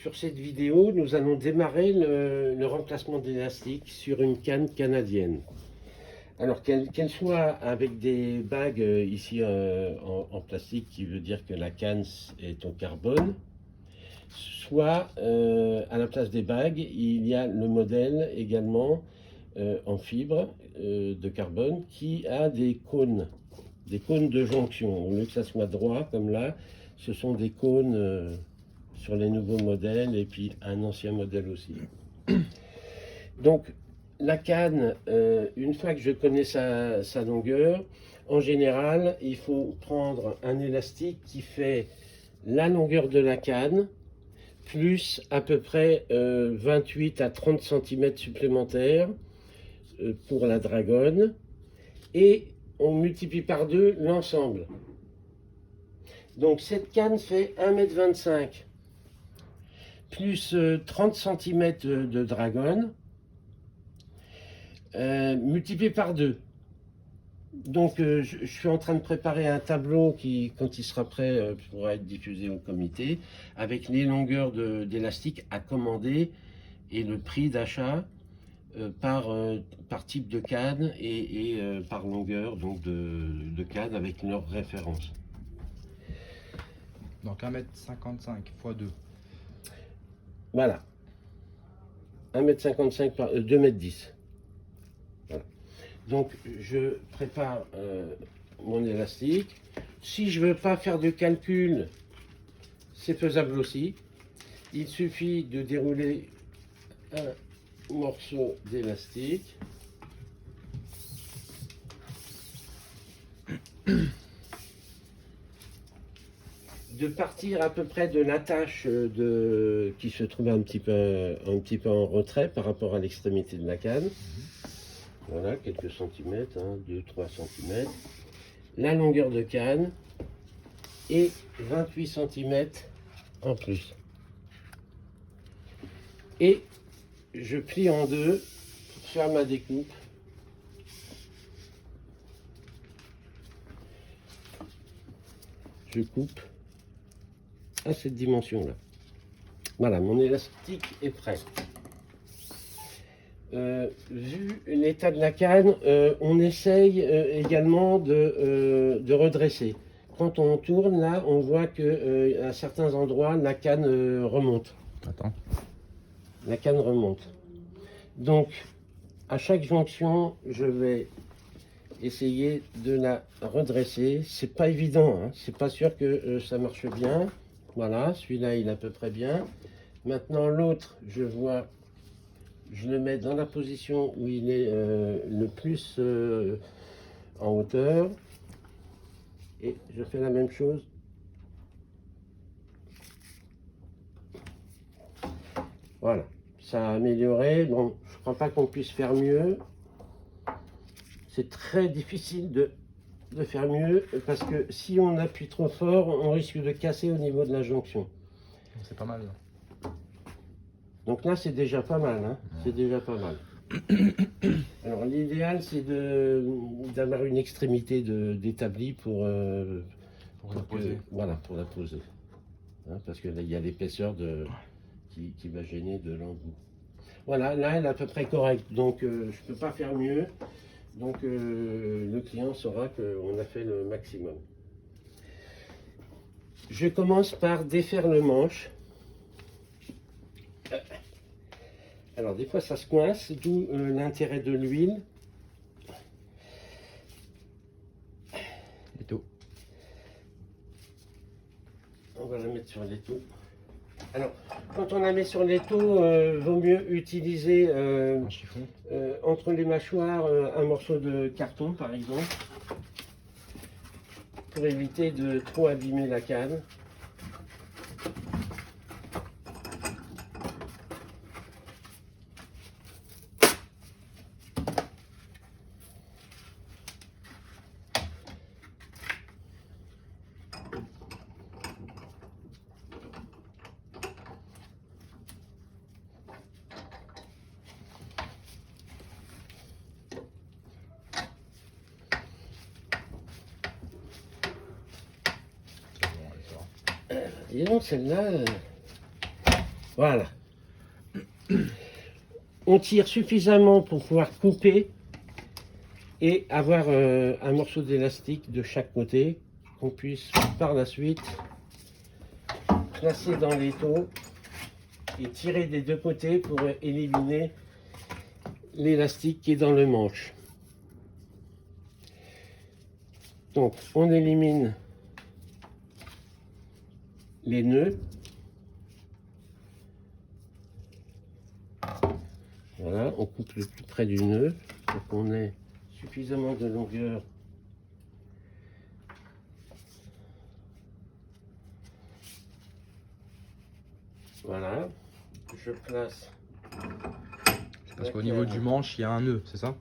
Sur cette vidéo, nous allons démarrer le remplacement d'élastique sur une canne canadienne. Alors qu'elle soit avec des bagues ici en plastique, qui veut dire que la canne est en carbone, soit à la place des bagues, il y a le modèle également en fibre de carbone qui a des cônes de jonction. Au lieu que ça soit droit comme là, ce sont des cônes sur les nouveaux modèles et puis un ancien modèle aussi. Donc la canne, une fois que je connais sa longueur, en général, il faut prendre un élastique qui fait la longueur de la canne, plus à peu près 28 à 30 cm supplémentaires pour la dragonne, et on multiplie par 2 l'ensemble. Donc cette canne fait 1,25 m plus 30 cm de dragonne, multiplié par 2. Donc je suis en train de préparer un tableau qui, quand il sera prêt, pourra être diffusé au comité, avec les longueurs d'élastique à commander et le prix d'achat par type de canne et par longueur donc de canne avec leur référence. Donc 1,55 m x 2. Voilà. 1,55 m par 2,10 m. Voilà. Donc je prépare mon élastique. Si je ne veux pas faire de calcul, c'est faisable aussi. Il suffit de dérouler un morceau d'élastique. De partir à peu près de l'attache qui se trouve un petit peu en retrait par rapport à l'extrémité de la canne. Voilà, quelques centimètres, 2-3 cm. La longueur de canne et 28 cm en plus. Et je plie en deux pour faire ma découpe. Je coupe à cette dimension là. Voilà, mon élastique est prêt. Vu l'état de la canne, on essaye également de redresser. Quand on tourne là, on voit que à certains endroits la canne remonte. Attends. La canne remonte. Donc à chaque jonction, je vais essayer de la redresser. C'est pas évident, hein. C'est pas sûr que ça marche bien. Voilà, celui-là il est à peu près bien. Maintenant l'autre, je le mets dans la position où il est le plus en hauteur. Et je fais la même chose. Voilà, ça a amélioré. Bon, je ne crois pas qu'on puisse faire mieux. C'est très difficile de faire mieux parce que si on appuie trop fort, on risque de casser au niveau de la jonction. C'est pas mal. Donc là, c'est déjà pas mal, hein. C'est déjà pas mal. Alors l'idéal, c'est d'avoir une extrémité d'établi pour la poser. Voilà, pour la poser. Hein, parce que là, il y a l'épaisseur qui va gêner de l'embout. Voilà, là, elle est à peu près correcte. Donc je ne peux pas faire mieux. Donc le client saura qu'on a fait le maximum. Je commence par défaire le manche. Alors des fois ça se coince, d'où l'intérêt de l'huile. L'étau. On va la mettre sur l'étau. Alors quand on la met sur l'étau, vaut mieux utiliser Un chiffon. entre les mâchoires un morceau de carton par exemple, pour éviter de trop abîmer la canne. Et donc celle-là, Voilà. On tire suffisamment pour pouvoir couper et avoir un morceau d'élastique de chaque côté qu'on puisse par la suite placer dans l'étau et tirer des deux côtés pour éliminer l'élastique qui est dans le manche. Donc on élimine les nœuds. Voilà, on coupe le plus près du nœud pour qu'on ait suffisamment de longueur voilà, je place. Parce qu'au niveau du manche, il y a un nœud, c'est ça?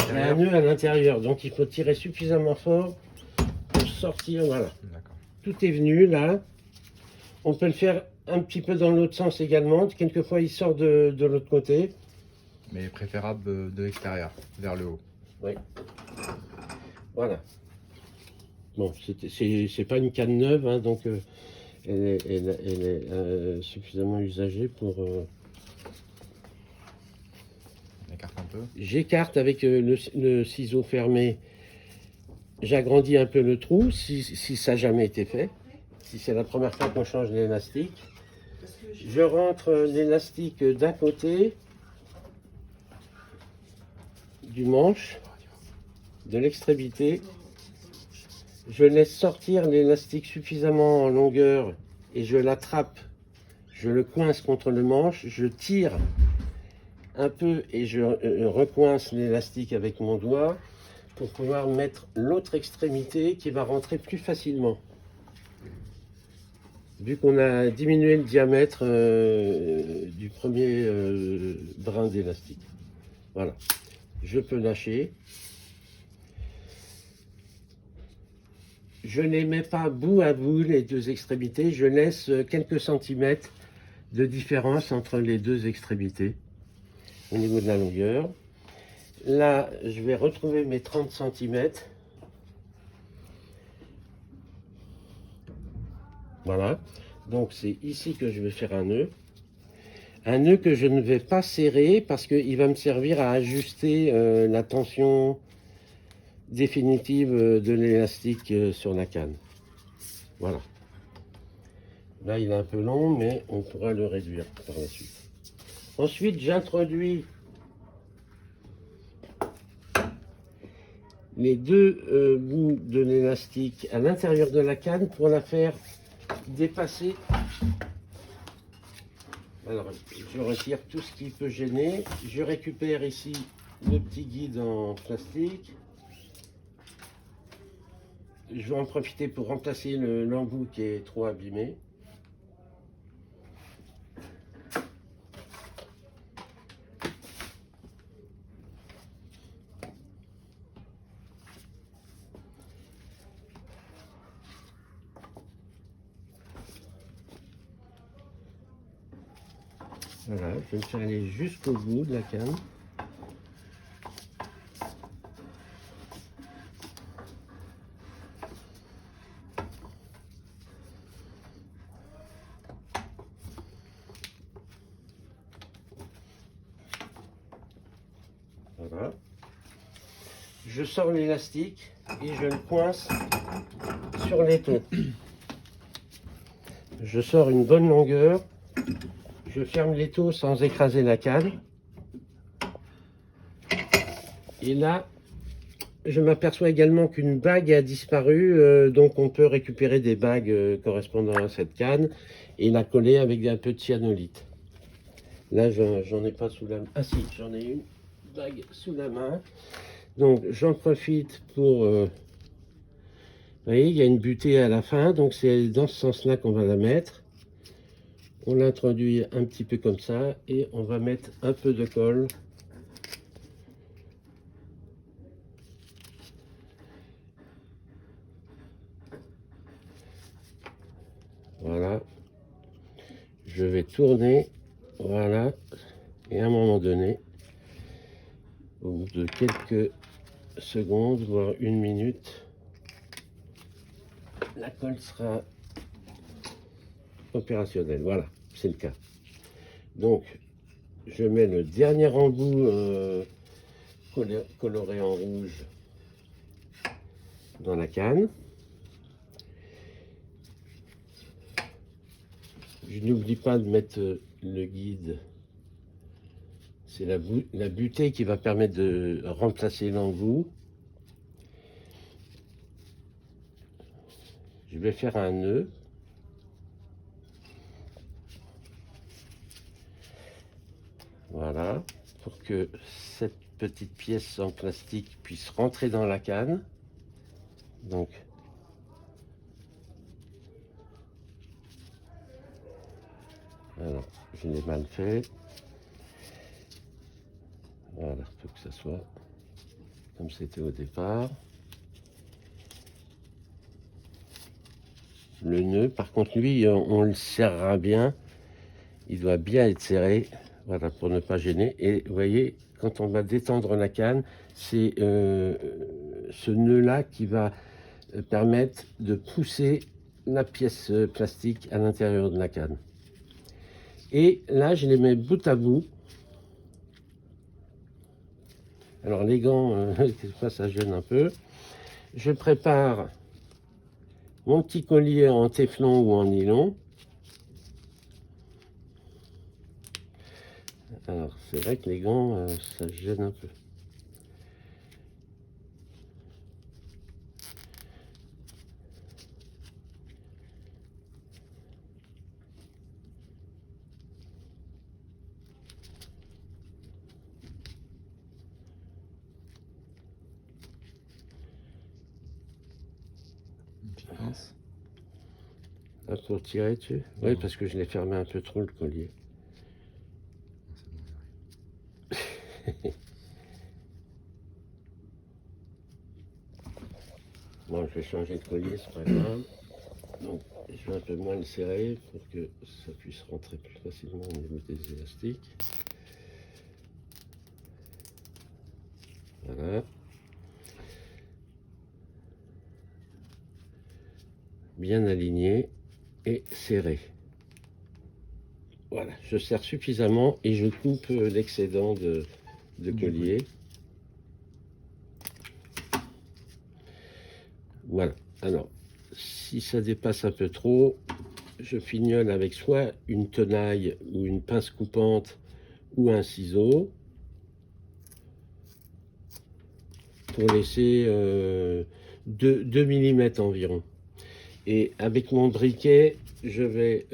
Il y a un nœud à l'intérieur, donc il faut tirer suffisamment fort pour sortir, voilà. D'accord. Tout est venu là. On peut le faire un petit peu dans l'autre sens également. Quelquefois il sort de l'autre côté. Mais préférable de l'extérieur, vers le haut. Oui. Voilà. Bon, c'est pas une canne neuve, hein, donc elle est suffisamment usagée pour... On écarte un peu. J'écarte avec le ciseau fermé. J'agrandis un peu le trou, si ça n'a jamais été fait. Si c'est la première fois qu'on change l'élastique. Je rentre l'élastique d'un côté du manche, de l'extrémité. Je laisse sortir l'élastique suffisamment en longueur et je l'attrape. Je le coince contre le manche, je tire un peu et je recoince l'élastique avec mon doigt pour pouvoir mettre l'autre extrémité qui va rentrer plus facilement. Vu qu'on a diminué le diamètre du premier brin d'élastique. Voilà. Je peux lâcher. Je ne les mets pas bout à bout les deux extrémités. Je laisse quelques centimètres de différence entre les deux extrémités au niveau de la longueur. Là, je vais retrouver mes 30 cm. Voilà. Donc c'est ici que je vais faire un nœud. Un nœud que je ne vais pas serrer parce qu'il va me servir à ajuster la tension définitive de l'élastique sur la canne. Voilà. Là, il est un peu long, mais on pourra le réduire par la suite. Ensuite, j'introduis les deux bouts de l'élastique à l'intérieur de la canne pour la faire dépasser. Alors, je retire tout ce qui peut gêner. Je récupère ici le petit guide en plastique. Je vais en profiter pour remplacer l'embout qui est trop abîmé. Voilà, je vais me faire aller jusqu'au bout de la canne. Voilà. Je sors l'élastique et je le coince sur l'étau. Je sors une bonne longueur. Je ferme l'étau sans écraser la canne. Et là, je m'aperçois également qu'une bague a disparu. Donc on peut récupérer des bagues correspondant à cette canne et la coller avec un peu de cyanolite. Là, j'en ai pas sous la main. Ah si, j'en ai une bague sous la main. Donc j'en profite pour... vous voyez, il y a une butée à la fin. Donc c'est dans ce sens-là qu'on va la mettre. On l'introduit un petit peu comme ça et on va mettre un peu de colle. Voilà. Je vais tourner. Voilà. Et à un moment donné, au bout de quelques secondes, voire une minute, la colle sera opérationnelle. Voilà, c'est le cas. Donc, je mets le dernier embout coloré en rouge dans la canne. Je n'oublie pas de mettre le guide. C'est la butée qui va permettre de remplacer l'embout. Je vais faire un nœud. Voilà, pour que cette petite pièce en plastique puisse rentrer dans la canne. Donc, alors, je l'ai mal fait. Voilà, pour que ça soit comme c'était au départ. Le nœud, par contre, lui, on le serrera bien. Il doit bien être serré, voilà, pour ne pas gêner. Et vous voyez, quand on va détendre la canne, c'est ce nœud-là qui va permettre de pousser la pièce plastique à l'intérieur de la canne. Et là, je les mets bout à bout. Alors les gants, quelquefois ça gêne un peu. Je prépare mon petit collier en téflon ou en nylon. Alors c'est vrai que les gants, ça gêne un peu. Ah, pour tirer dessus? Oui, parce que je l'ai fermé un peu trop le collier. Bon, je vais changer de collier, c'est pas grave. Donc, je vais un peu moins le serrer pour que ça puisse rentrer plus facilement au niveau des élastiques. Voilà. Bien aligné et serré. Voilà, je serre suffisamment et je coupe l'excédent de collier. Voilà, alors, si ça dépasse un peu trop, je fignole avec soit une tenaille ou une pince coupante ou un ciseau pour laisser 2 mm environ. Et avec mon briquet, je vais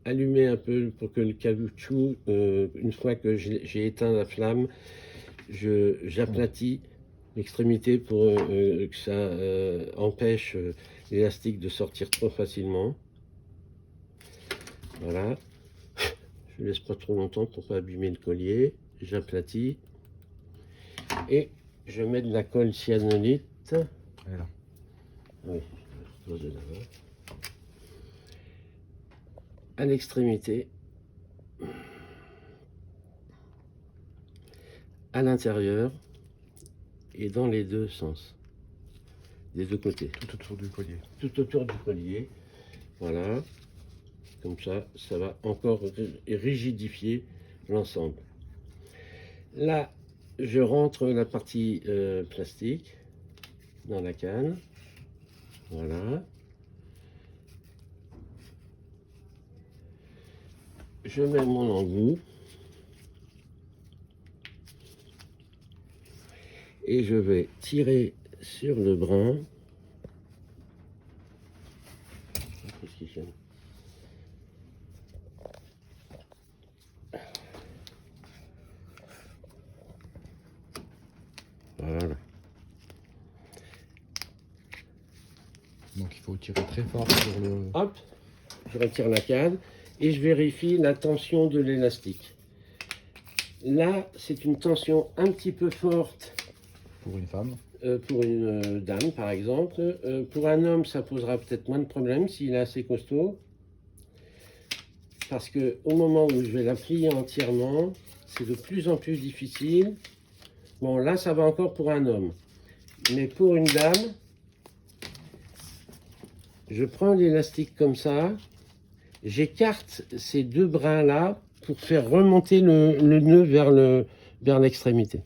allumer un peu pour que le caoutchouc, une fois que j'ai éteint la flamme, j'aplatis l'extrémité pour que ça empêche l'élastique de sortir trop facilement. Voilà. Je laisse pas trop longtemps pour pas abîmer le collier. J'aplatis. Et je mets de la colle cyanolite. Voilà. Oui, je vais là-bas. À l'extrémité. À l'intérieur. Et dans les deux sens. Des deux côtés. Tout autour du collier. Tout autour du collier. Voilà. Comme ça, ça va encore rigidifier l'ensemble. Là, je rentre la partie plastique dans la canne. Voilà. Je mets mon embout. Et je vais tirer sur le brin. Voilà. Donc il faut tirer très fort sur le... Hop, je retire la canne et je vérifie la tension de l'élastique. Là, c'est une tension un petit peu forte. Pour une femme. Pour une dame, par exemple. Pour un homme, ça posera peut-être moins de problèmes s'il est assez costaud. Parce que au moment où je vais la plier entièrement, c'est de plus en plus difficile. Bon, là, ça va encore pour un homme. Mais pour une dame, je prends l'élastique comme ça j'écarte ces deux brins-là pour faire remonter le nœud vers l'extrémité.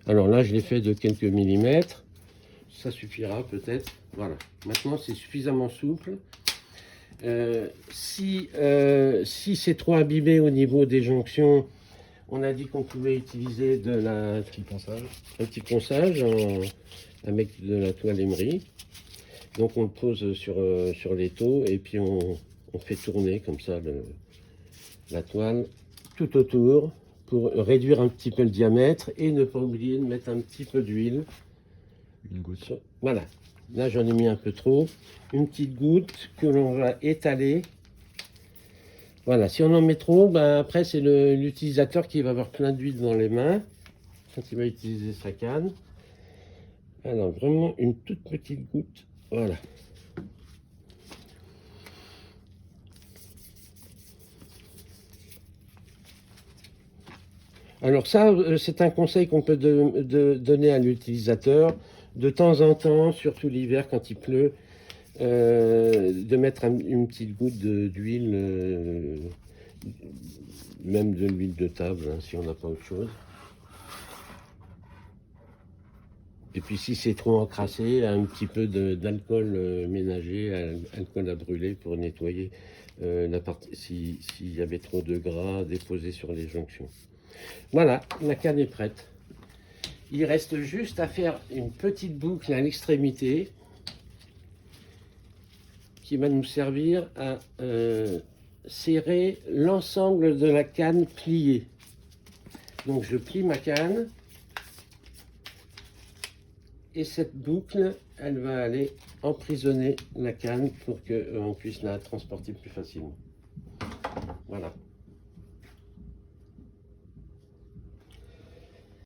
Alors là, je l'ai fait de quelques millimètres. Ça suffira peut-être. Voilà. Maintenant, c'est suffisamment souple. Si c'est trop abîmé au niveau des jonctions, on a dit qu'on pouvait utiliser un petit ponçage avec de la toile émerie. Donc on le pose sur l'étau et puis on fait tourner comme ça la toile tout autour pour réduire un petit peu le diamètre et ne pas oublier de mettre un petit peu d'huile. Une goutte. Voilà, là j'en ai mis un peu trop. Une petite goutte que l'on va étaler. Voilà, si on en met trop, ben après c'est l'utilisateur qui va avoir plein d'huile dans les mains quand il va utiliser sa canne. Alors vraiment une toute petite goutte, voilà. Alors ça, c'est un conseil qu'on peut donner à l'utilisateur. De temps en temps, surtout l'hiver quand il pleut, de mettre une petite goutte d'huile, même de l'huile de table, hein, si on n'a pas autre chose. Et puis si c'est trop encrassé, un petit peu d'alcool ménager, alcool à brûler pour nettoyer la partie, s'il y avait trop de gras déposé sur les jonctions. Voilà, la canne est prête. Il reste juste à faire une petite boucle à l'extrémité qui va nous servir à serrer l'ensemble de la canne pliée. Donc je plie ma canne et cette boucle, elle va aller emprisonner la canne pour qu'on puisse la transporter plus facilement. Voilà.